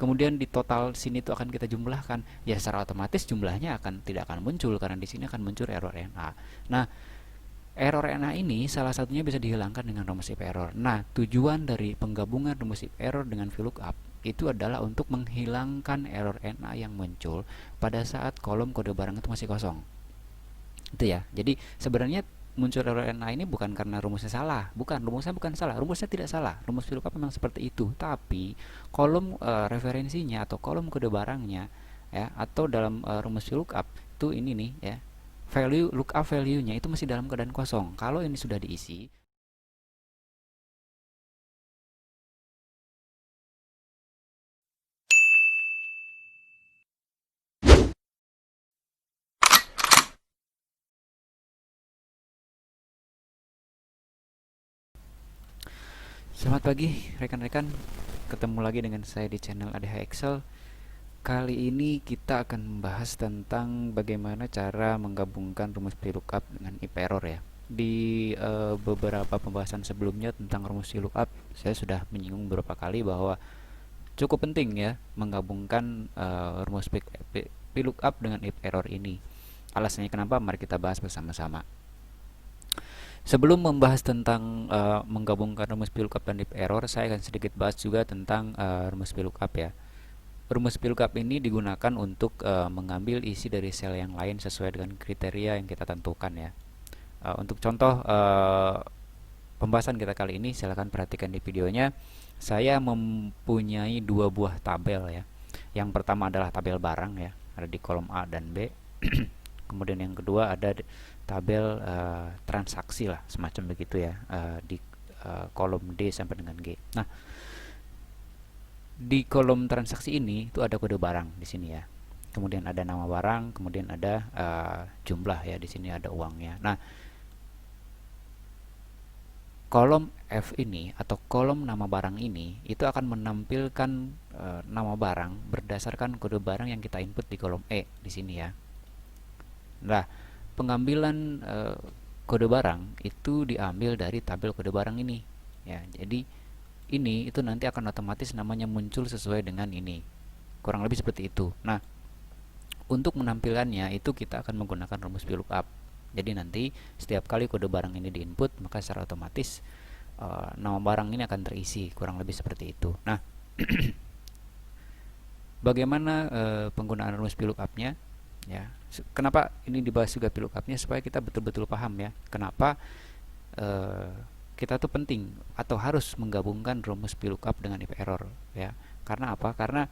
kemudian di total sini tuh akan kita jumlahkan, ya secara otomatis jumlahnya tidak akan muncul karena di sini akan muncul error NA. Nah, error NA ini salah satunya bisa dihilangkan dengan rumus if error. Nah, tujuan dari penggabungan rumus if error dengan VLOOKUP itu adalah untuk menghilangkan error NA yang muncul pada saat kolom kode barang itu masih kosong. Itu ya. Jadi sebenarnya muncul error NA ini bukan karena rumusnya salah, rumusnya bukan salah, rumusnya tidak salah, rumus VLOOKUP memang seperti itu, tapi kolom referensinya atau kolom kode barangnya ya, atau dalam rumus VLOOKUP itu ini nih ya, lookup value-nya itu masih dalam keadaan kosong. Kalau ini sudah diisi, selamat pagi rekan-rekan, ketemu lagi dengan saya di channel ADH Excel. Kali ini kita akan membahas tentang bagaimana cara menggabungkan rumus VLOOKUP dengan if error ya. Di beberapa pembahasan sebelumnya tentang rumus VLOOKUP, saya sudah menyinggung beberapa kali bahwa cukup penting ya menggabungkan rumus VLOOKUP dengan if error ini. Alasannya kenapa? Mari kita bahas bersama-sama. Sebelum membahas tentang menggabungkan rumus VLOOKUP dan if error, saya akan sedikit bahas juga tentang rumus VLOOKUP ya. Rumus VLOOKUP ini digunakan untuk mengambil isi dari sel yang lain sesuai dengan kriteria yang kita tentukan ya. Untuk contoh pembahasan kita kali ini, silahkan perhatikan di videonya. Saya mempunyai dua buah tabel ya. Yang pertama adalah tabel barang ya, ada di kolom A dan B. Kemudian yang kedua ada tabel transaksi lah, semacam begitu ya, di kolom D sampai dengan G. Nah, di kolom transaksi ini itu ada kode barang di sini ya. Kemudian ada nama barang, kemudian ada jumlah ya, di sini ada uangnya. Nah, kolom F ini atau kolom nama barang ini itu akan menampilkan nama barang berdasarkan kode barang yang kita input di kolom E di sini ya. Nah, pengambilan kode barang itu diambil dari tabel kode barang ini ya. Jadi ini itu nanti akan otomatis namanya muncul sesuai dengan ini, kurang lebih seperti itu. Nah, untuk menampilkannya itu kita akan menggunakan rumus VLOOKUP. Jadi nanti setiap kali kode barang ini diinput, maka secara otomatis nama barang ini akan terisi, kurang lebih seperti itu. Nah, bagaimana penggunaan rumus VLOOKUP-nya ya? Kenapa ini dibahas juga VLOOKUP-nya, supaya kita betul-betul paham ya kenapa kita tuh penting atau harus menggabungkan rumus VLOOKUP dengan if error ya. Karena apa? Karena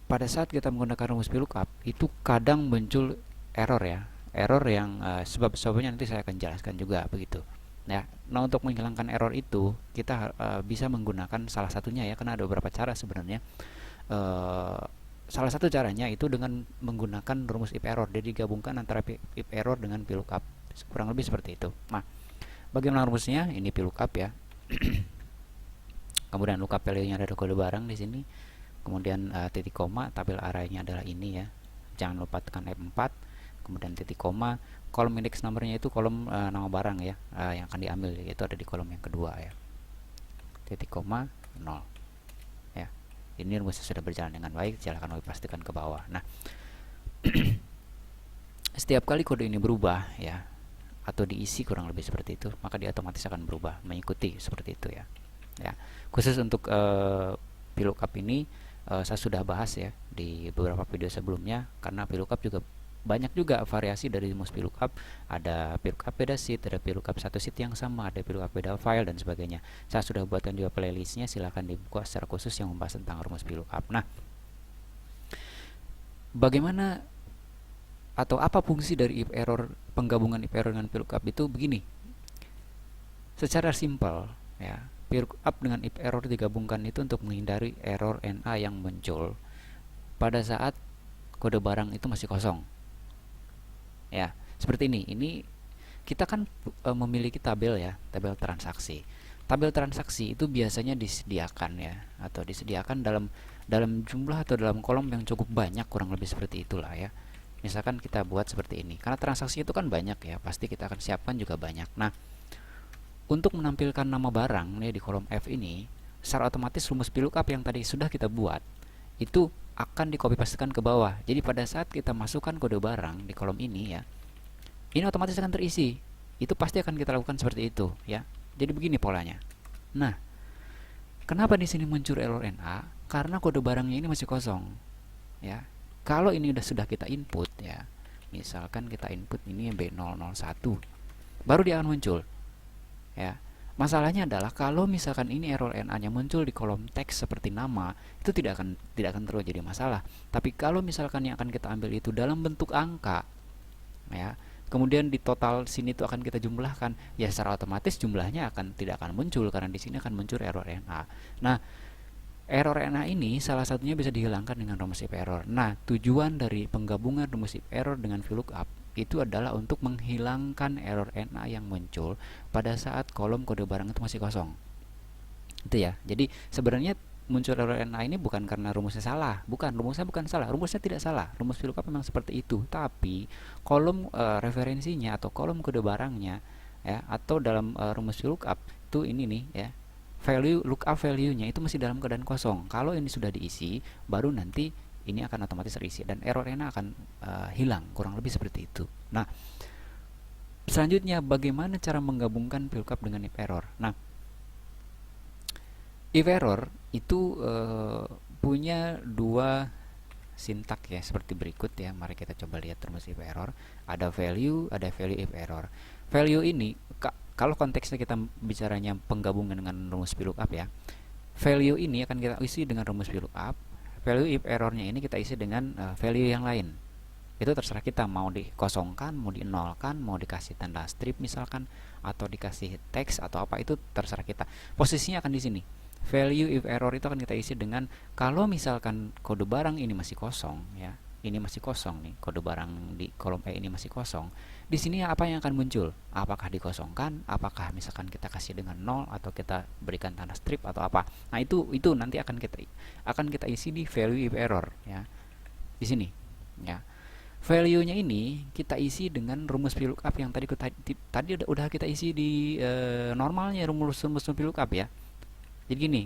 pada saat kita menggunakan rumus VLOOKUP itu kadang muncul error ya, error yang sebab-sebabnya nanti saya akan jelaskan juga begitu ya. Nah, untuk menghilangkan error itu kita bisa menggunakan salah satunya ya, karena ada beberapa cara sebenarnya. Salah satu caranya itu dengan menggunakan rumus if error. Jadi digabungkan antara if error dengan VLOOKUP, kurang lebih seperti itu. Nah, bagaimana rumusnya? Ini VLOOKUP ya. Kemudian lookup value-nya ada kode barang di sini. Kemudian titik koma, tabel arraynya adalah ini ya. Jangan lupa tekan F4. Kemudian titik koma, kolom index nomornya itu kolom nama barang ya, yang akan diambil, yaitu ada di kolom yang kedua ya. Titik koma 0 ya. Ini rumusnya sudah berjalan dengan baik, silahkan pastikan ke bawah. Nah, setiap kali kode ini berubah ya, atau diisi kurang lebih seperti itu, maka dia otomatis akan berubah mengikuti seperti itu ya. Ya, khusus untuk VLOOKUP ini saya sudah bahas ya di beberapa video sebelumnya, karena VLOOKUP juga banyak juga variasi dari rumus VLOOKUP. Ada VLOOKUP beda sheet, ada VLOOKUP satu sheet yang sama, ada VLOOKUP beda file dan sebagainya. Saya sudah buatkan juga playlistnya, silahkan dibuka secara khusus yang membahas tentang rumus VLOOKUP. Nah, bagaimana atau apa fungsi dari if error, penggabungan if error dengan VLOOKUP itu begini. Secara simpel ya, VLOOKUP dengan if error digabungkan itu untuk menghindari error NA yang muncul pada saat kode barang itu masih kosong. Ya, seperti ini. Ini kita kan memiliki tabel ya, tabel transaksi. Tabel transaksi itu biasanya disediakan ya, atau disediakan dalam jumlah atau dalam kolom yang cukup banyak, kurang lebih seperti itulah ya. Misalkan kita buat seperti ini, karena transaksi itu kan banyak ya, pasti kita akan siapkan juga banyak. Nah, untuk menampilkan nama barang nih di kolom F ini, secara otomatis rumus VLOOKUP yang tadi sudah kita buat itu akan di copy pastekan ke bawah. Jadi pada saat kita masukkan kode barang di kolom ini ya, ini otomatis akan terisi. Itu pasti akan kita lakukan seperti itu ya. Jadi begini polanya. Nah, kenapa di sini muncul error NA? Karena kode barangnya ini masih kosong ya. Kalau ini sudah kita input ya, misalkan kita input ini B001, baru dia akan muncul ya. Masalahnya adalah kalau misalkan ini error NA-nya muncul di kolom teks seperti nama, itu tidak akan terus jadi masalah. Tapi kalau misalkan yang akan kita ambil itu dalam bentuk angka, ya, kemudian di total sini itu akan kita jumlahkan, ya secara otomatis jumlahnya tidak akan muncul karena di sini akan muncul error NA. Nah, error NA ini salah satunya bisa dihilangkan dengan rumus if error. Nah, tujuan dari penggabungan rumus if error dengan VLOOKUP itu adalah untuk menghilangkan error NA yang muncul pada saat kolom kode barang itu masih kosong. Itu ya. Jadi sebenarnya muncul error NA ini bukan karena rumusnya salah, rumusnya bukan salah, rumusnya tidak salah. Rumus VLOOKUP memang seperti itu, tapi kolom referensinya atau kolom kode barangnya ya, atau dalam rumus VLOOKUP itu ini nih ya, lookup value-nya itu masih dalam keadaan kosong. Kalau ini sudah diisi, baru nanti ini akan otomatis terisi dan error NA akan hilang, kurang lebih seperti itu. Nah, selanjutnya bagaimana cara menggabungkan VLOOKUP dengan if error? Nah, if error itu punya dua sintak ya, seperti berikut ya. Mari kita coba lihat rumus if error. Ada value if error. Value ini kalau konteksnya kita bicaranya penggabungan dengan rumus VLOOKUP ya, value ini akan kita isi dengan rumus VLOOKUP. Value if errornya ini kita isi dengan value yang lain. Itu terserah kita mau dikosongkan, mau dinolkan, mau dikasih tanda strip misalkan, atau dikasih teks atau apa, itu terserah kita. Posisinya akan di sini. Value if error itu akan kita isi dengan kalau misalkan kode barang ini masih kosong ya. Ini masih kosong nih, kode barang di kolom E ini masih kosong. Di sini apa yang akan muncul? Apakah dikosongkan? Apakah misalkan kita kasih dengan 0 atau kita berikan tanda strip atau apa? Nah, itu nanti akan kita isi di value if error ya. Di sini ya. Value-nya ini kita isi dengan rumus VLOOKUP yang tadi udah kita isi di normalnya rumus VLOOKUP ya. Jadi gini,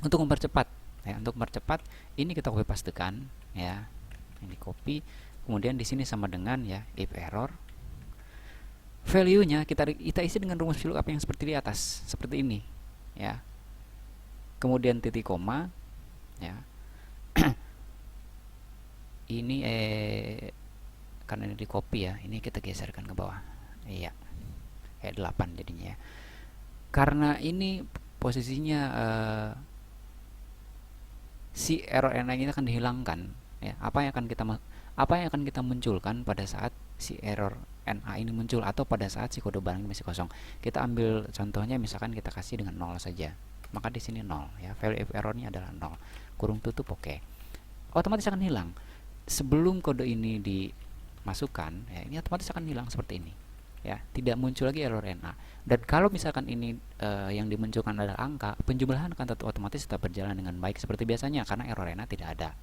untuk mempercepat ini kita copy pastekan ya. Ini copy, kemudian di sini sama dengan ya if error. Value-nya kita isi dengan rumus VLOOKUP yang seperti di atas, seperti ini ya. Kemudian titik koma ya. Ini karena ini di copy ya, ini kita geserkan ke bawah. Iya. 8 jadinya ya. Karena ini posisinya si error NA ini akan dihilangkan ya. Apa yang akan kita munculkan pada saat si error NA ini muncul atau pada saat si kode barang ini masih kosong. Kita ambil contohnya, misalkan kita kasih dengan 0 saja. Maka di sini 0 ya. Value if errornya adalah 0. Kurung tutup oke. Otomatis akan hilang. Sebelum kode ini dimasukkan ya, ini otomatis akan hilang seperti ini ya, tidak muncul lagi error NA. Dan kalau misalkan ini yang dimunculkan adalah angka, penjumlahan akan otomatis tetap berjalan dengan baik seperti biasanya karena error NA tidak ada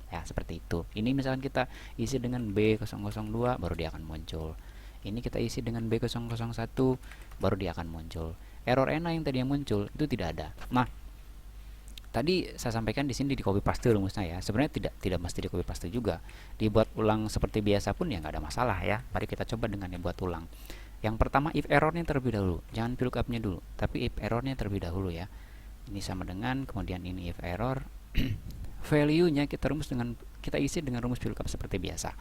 ya, seperti itu. Ini misalkan kita isi dengan B002 baru dia akan muncul. Ini kita isi dengan B001 baru dia akan muncul. Error NA yang tadi yang muncul itu tidak ada. Nah, tadi saya sampaikan di sini di copy paste rumusnya ya. Sebenarnya tidak mesti di copy paste juga. Dibuat ulang seperti biasa pun ya nggak ada masalah ya. Mari kita coba dengan dibuat ulang. Yang pertama if errornya terlebih dahulu. Jangan VLOOKUP-nya dulu, tapi if errornya terlebih dahulu ya. Ini sama dengan, kemudian ini if error. Value-nya kita isi dengan rumus VLOOKUP seperti biasa.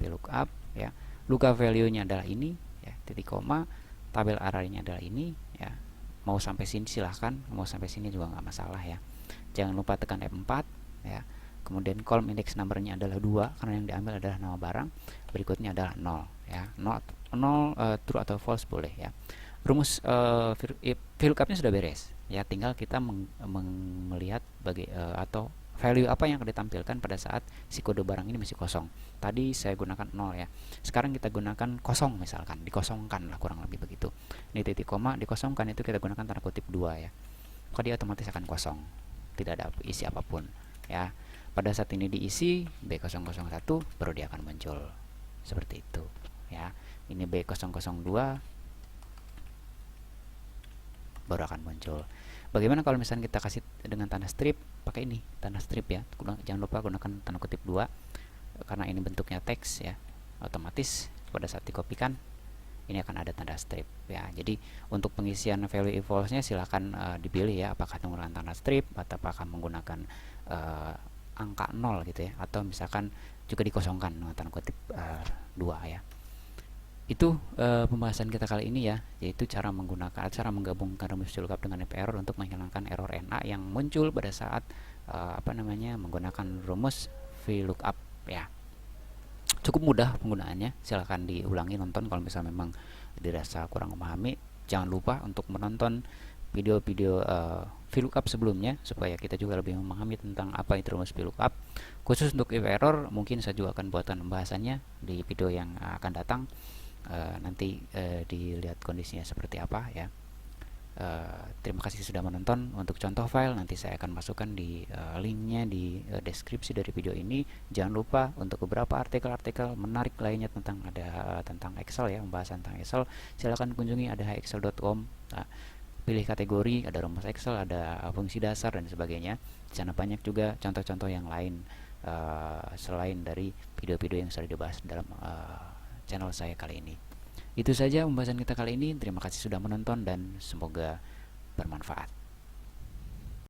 VLOOKUP ya. Lookup value-nya adalah ini ya, titik koma. Tabel array-nya adalah ini ya. Mau sampai sini silahkan, mau sampai sini juga nggak masalah ya. Jangan lupa tekan F4 ya. Kemudian column index number-nya adalah 2 karena yang diambil adalah nama barang. Berikutnya adalah 0 ya. 0 true atau false boleh ya. Rumus VLOOKUP-nya sudah beres ya. Tinggal kita melihat atau value apa yang akan ditampilkan pada saat si kode barang ini masih kosong. Tadi saya gunakan 0 ya. Sekarang kita gunakan kosong misalkan, dikosongkan lah kurang lebih begitu. Ini titik koma, dikosongkan itu kita gunakan tanda kutip 2 ya. Maka dia otomatis akan kosong. Tidak ada isi apapun ya. Pada saat ini diisi B001 baru dia akan muncul seperti itu ya. Ini B002 baru akan muncul. Bagaimana kalau misalnya kita kasih dengan tanda strip? Pakai ini, tanda strip ya. Jangan lupa gunakan tanda kutip 2 karena ini bentuknya teks ya. Otomatis pada saat dikopikan ini akan ada tanda strip ya. Jadi untuk pengisian value if false-nya silahkan dipilih ya, apakah menggunakan tanda strip atau apakah menggunakan angka 0 gitu ya, atau misalkan juga dikosongkan dengan tanda kutip 2 ya. Itu pembahasan kita kali ini ya, yaitu cara menggabungkan rumus VLOOKUP dengan if error untuk menghilangkan error NA yang muncul pada saat menggunakan rumus VLOOKUP ya. Cukup mudah penggunaannya, silahkan diulangi nonton kalau misalnya memang dirasa kurang memahami. Jangan lupa untuk menonton video-video VLOOKUP sebelumnya supaya kita juga lebih memahami tentang apa itu rumus VLOOKUP. Khusus untuk if error mungkin saya juga akan buatkan pembahasannya di video yang akan datang. Nanti dilihat kondisinya seperti apa ya. Terima kasih sudah menonton. Untuk contoh file nanti saya akan masukkan di linknya di deskripsi dari video ini. Jangan lupa untuk beberapa artikel-artikel menarik lainnya tentang tentang Excel ya, pembahasan tentang Excel, silakan kunjungi adahexcel.com. Pilih kategori, ada rumus Excel, ada fungsi dasar dan sebagainya. Di sana banyak juga contoh-contoh yang lain selain dari video-video yang sudah dibahas dalam channel saya kali ini. Itu saja pembahasan kita kali ini. Terima kasih sudah menonton dan semoga bermanfaat.